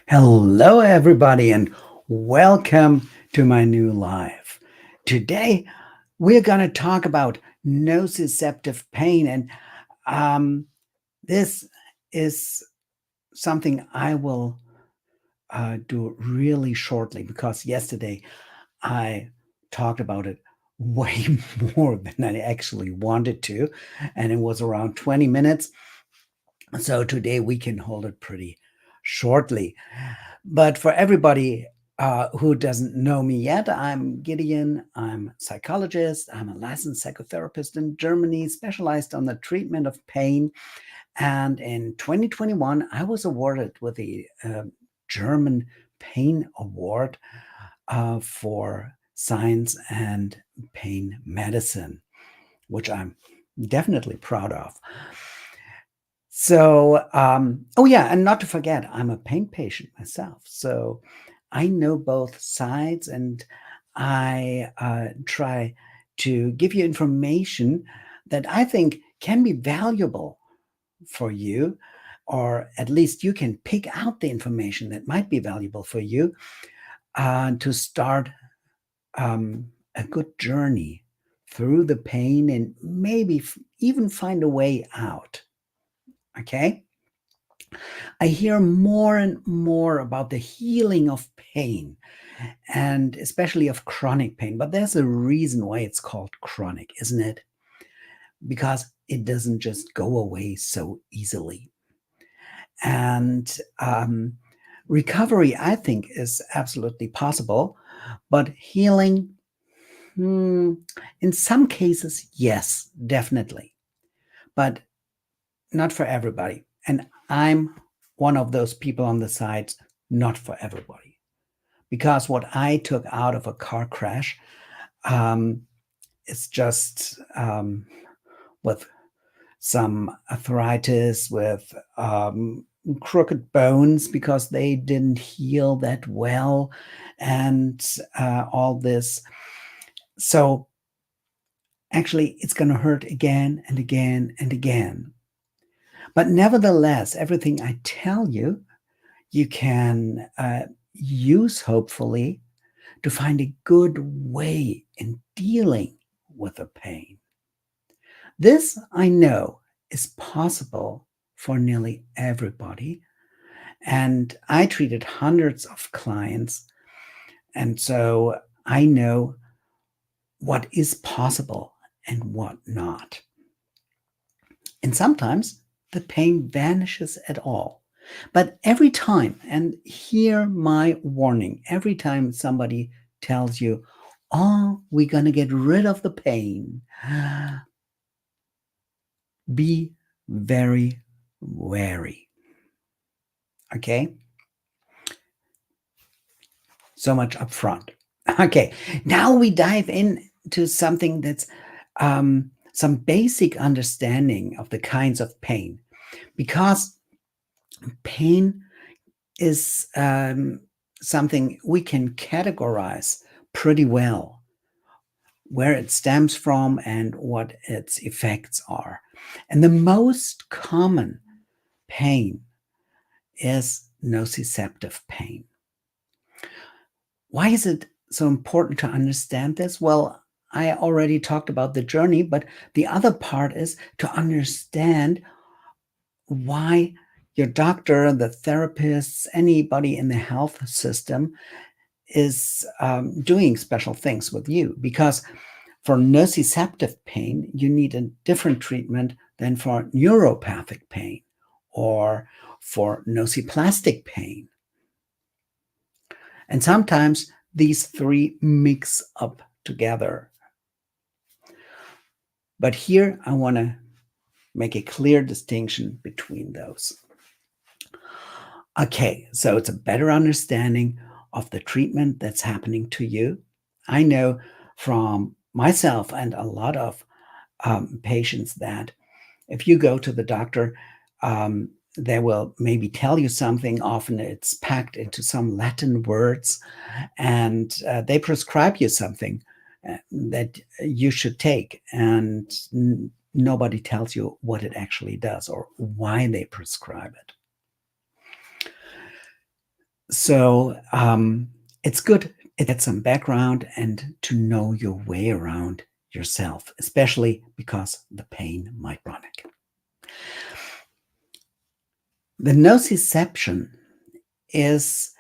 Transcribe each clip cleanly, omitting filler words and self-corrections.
Hello, everybody, and welcome to my new live. Today, we're going to talk about nociceptive pain, and um, this is something I will do really shortly because yesterday I talked about it way more than I actually wanted to, and it was around 20 minutes. So today we can hold it pretty shortly. But for everybody who doesn't know me yet, I'm Gideon. I'm a psychologist. I'm a licensed psychotherapist in Germany, specialized on the treatment of pain. And in 2021, I was awarded with the German Pain Award for science and pain medicine, which I'm definitely proud of. So, oh yeah, and not to forget, I'm a pain patient myself. So I know both sides, and I try to give you information that I think can be valuable for you, or at least you can pick out the information that might be valuable for you to start a good journey through the pain and maybe even find a way out. Okay? I hear more and more about the healing of pain and especially of chronic pain. But there's a reason why it's called chronic, isn't it? Because it doesn't just go away so easily. And recovery, I think, is absolutely possible. But healing, in some cases, yes, definitely. But not for everybody. And I'm one of those people on the sides, not for everybody. Because what I took out of a car crash is just with some arthritis, with crooked bones because they didn't heal that well, and all this. So actually, it's going to hurt again and again and again. But nevertheless, everything I tell you, you can use, hopefully, to find a good way in dealing with the pain. This, I know, is possible for nearly everybody. And I treated hundreds of clients. And so I know what is possible and what not. And sometimes the pain vanishes at all. But every time, and hear my warning, every time somebody tells you, oh, we're going to get rid of the pain, be very wary. Okay? So much up front. Okay, now we dive into something that's some basic understanding of the kinds of pain, because pain is something we can categorize pretty well, where it stems from and what its effects are. And the most common pain is nociceptive pain. Why is it so important to understand this? Well, I already talked about the journey, but the other part is to understand why your doctor, the therapists, anybody in the health system is doing special things with you. Because for nociceptive pain, you need a different treatment than for neuropathic pain or for nociplastic pain. And sometimes these three mix up together. But here I want to make a clear distinction between those. Okay, so it's a better understanding of the treatment that's happening to you. I know from myself and a lot of patients that if you go to the doctor, they will maybe tell you something. Often it's packed into some Latin words, and they prescribe you something that you should take, and nobody tells you what it actually does or why they prescribe it. So it's good to get some background and to know your way around yourself, especially because the pain might be chronic. The nociception is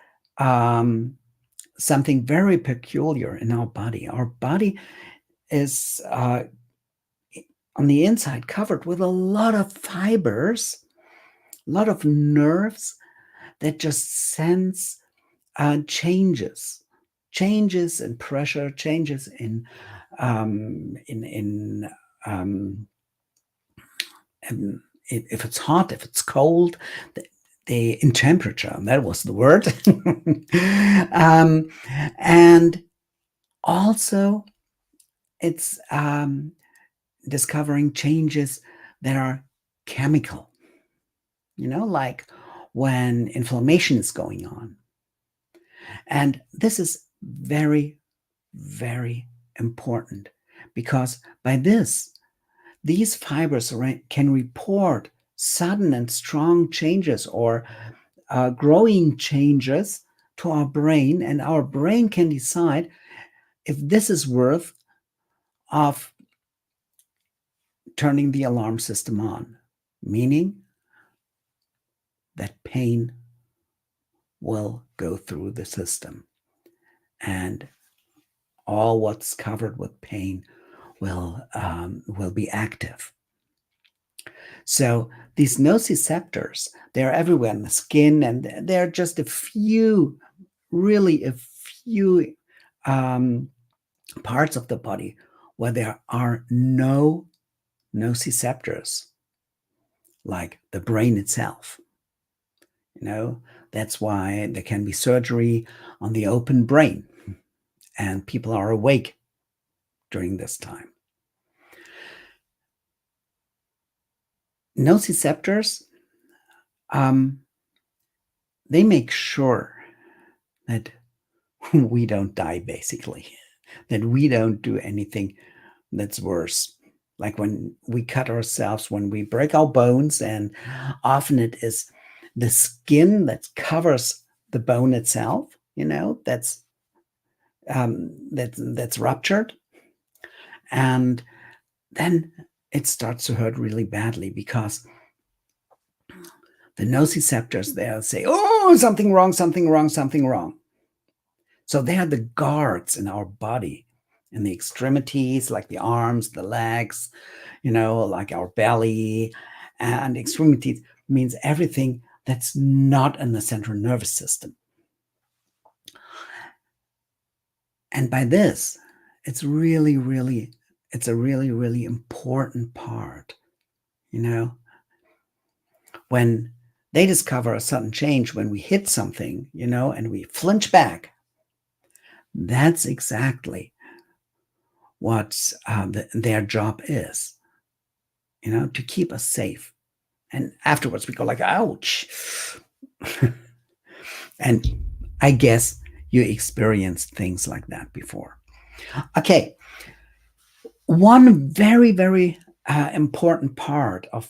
something very peculiar in our body. Our body is on the inside covered with a lot of fibers, a lot of nerves that just sense changes in pressure, changes in if it's hot, if it's cold, in temperature. That was the word. And also, it's discovering changes that are chemical. Like when inflammation is going on. And this is very, very important because by these fibers can report sudden and strong changes or growing changes to our brain, and our brain can decide if this is worth of turning the alarm system on, meaning that pain will go through the system and all what's covered with pain will be active. So these nociceptors, they're everywhere in the skin, and they're just really a few parts of the body where there are no nociceptors, like the brain itself. That's why there can be surgery on the open brain, and people are awake during this time. Nociceptors, they make sure that we don't die, basically, that we don't do anything that's worse. Like when we cut ourselves, when we break our bones, and often it is the skin that covers the bone itself, that's ruptured. And then it starts to hurt really badly because the nociceptors, they'll say, oh, something wrong, something wrong, something wrong. So they are the guards in our body, in the extremities, like the arms, the legs, like our belly. And extremities means everything that's not in the central nervous system. And by this, it's a really, really important part, when they discover a sudden change, when we hit something, and we flinch back. That's exactly what their job is, to keep us safe. And afterwards we go like, ouch. And I guess you experienced things like that before. Okay. One very, very important part of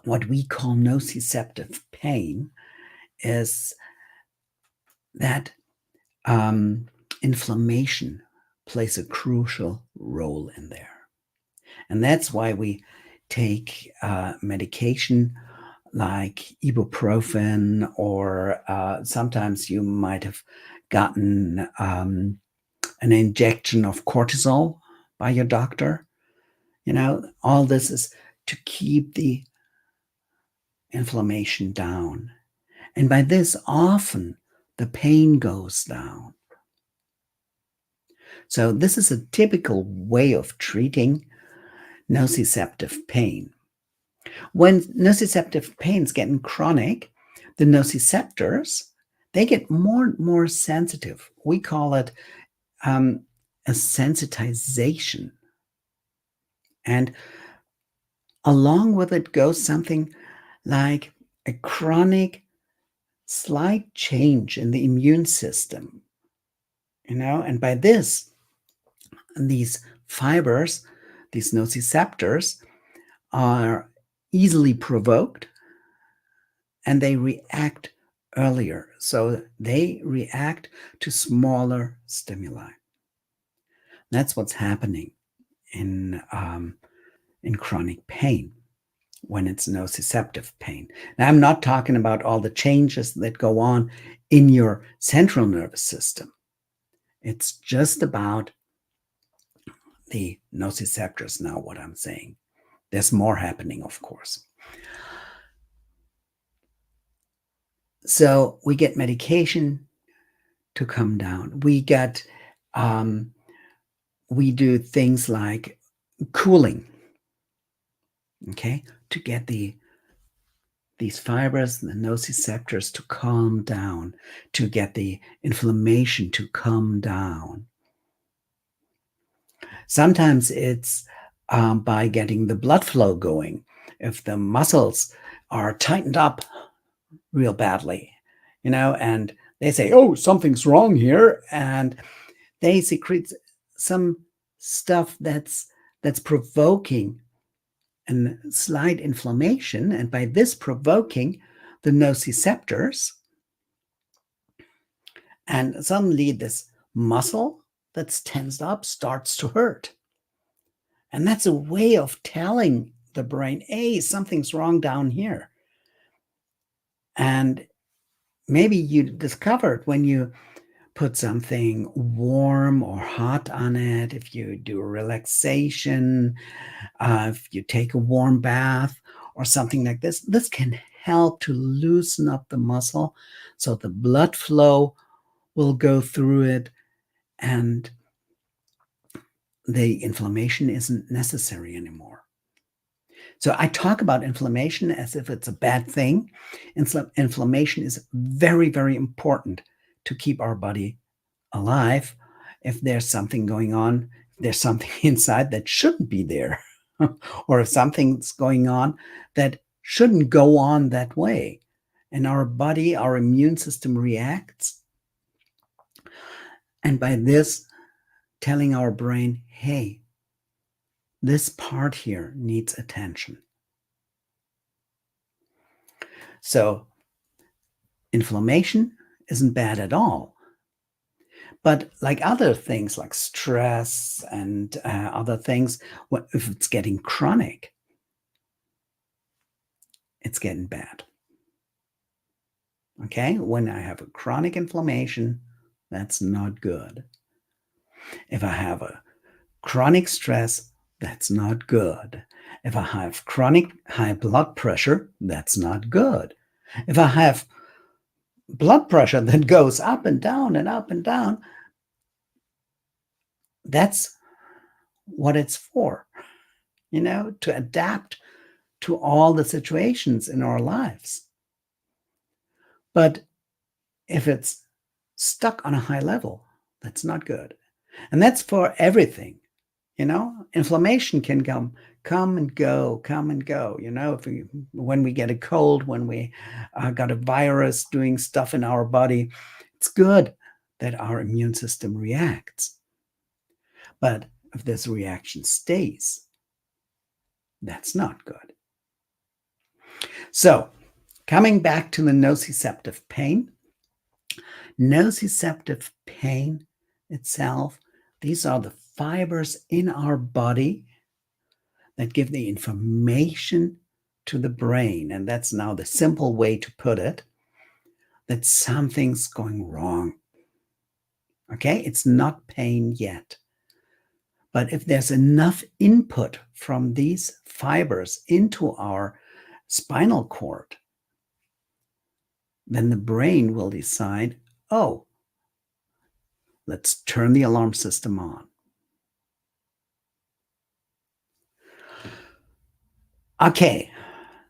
what we call nociceptive pain is that inflammation plays a crucial role in there. And that's why we take medication like ibuprofen, or sometimes you might have gotten an injection of cortisol by your doctor. All this is to keep the inflammation down. And by this, often the pain goes down. So this is a typical way of treating nociceptive pain. When nociceptive pain is getting chronic, the nociceptors, they get more and more sensitive. We call it a sensitization. And along with it goes something like a chronic slight change in the immune system. And by this, these fibers, these nociceptors, are easily provoked, and they react earlier. So they react to smaller stimuli. That's what's happening in chronic pain when it's nociceptive pain. Now, I'm not talking about all the changes that go on in your central nervous system. It's just about the nociceptors now, what I'm saying. There's more happening, of course. So we get medication to come down. We do things like cooling, okay, to get these fibers, the nociceptors, to calm down, to get the inflammation to come down. Sometimes it's by getting the blood flow going. If the muscles are tightened up real badly, and they say, oh, something's wrong here, and they secrete some stuff that's provoking a slight inflammation, and by this provoking the nociceptors, and suddenly this muscle that's tensed up starts to hurt. And that's a way of telling the brain, hey, something's wrong down here. And maybe you discovered when you put something warm or hot on it, if you do a relaxation, if you take a warm bath or something like this, this can help to loosen up the muscle so the blood flow will go through it and the inflammation isn't necessary anymore. So I talk about inflammation as if it's a bad thing. Inflammation is very, very important to keep our body alive. If there's something going on, there's something inside that shouldn't be there, or if something's going on that shouldn't go on that way. And our body, our immune system reacts. And by this, telling our brain, hey, this part here needs attention. So inflammation isn't bad at all. But like other things like stress and other things, if it's getting chronic, it's getting bad. Okay? When I have a chronic inflammation, that's not good. If I have a chronic stress, that's not good. If I have chronic high blood pressure, that's not good. If I have blood pressure that goes up and down and up and down, that's what it's for, to adapt to all the situations in our lives. But if it's stuck on a high level, that's not good. And that's for everything. Inflammation can come and go. When we get a cold, when we got a virus doing stuff in our body, it's good that our immune system reacts. But if this reaction stays, that's not good. So, coming back to the nociceptive pain itself, these are the fibers in our body that give the information to the brain. And that's now the simple way to put it, that something's going wrong. Okay? It's not pain yet. But if there's enough input from these fibers into our spinal cord, then the brain will decide, oh, let's turn the alarm system on. Okay,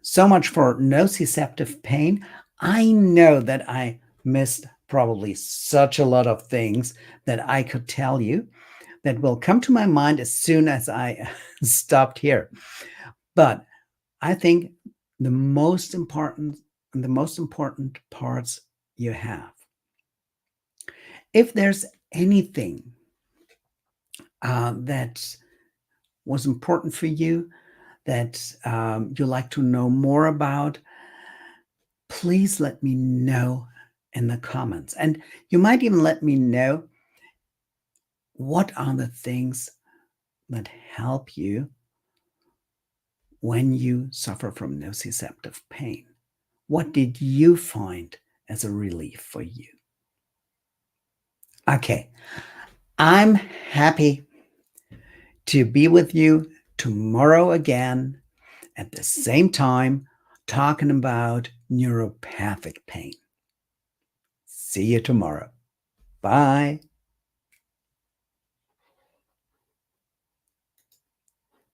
so much for nociceptive pain. I know that I missed probably such a lot of things that I could tell you that will come to my mind as soon as I stopped here. But I think the most important parts you have. If there's anything that was important for you, that you'd like to know more about, please let me know in the comments. And you might even let me know what are the things that help you when you suffer from nociceptive pain. What did you find as a relief for you? Okay, I'm happy to be with you tomorrow again at the same time, talking about neuropathic pain. See you tomorrow. Bye.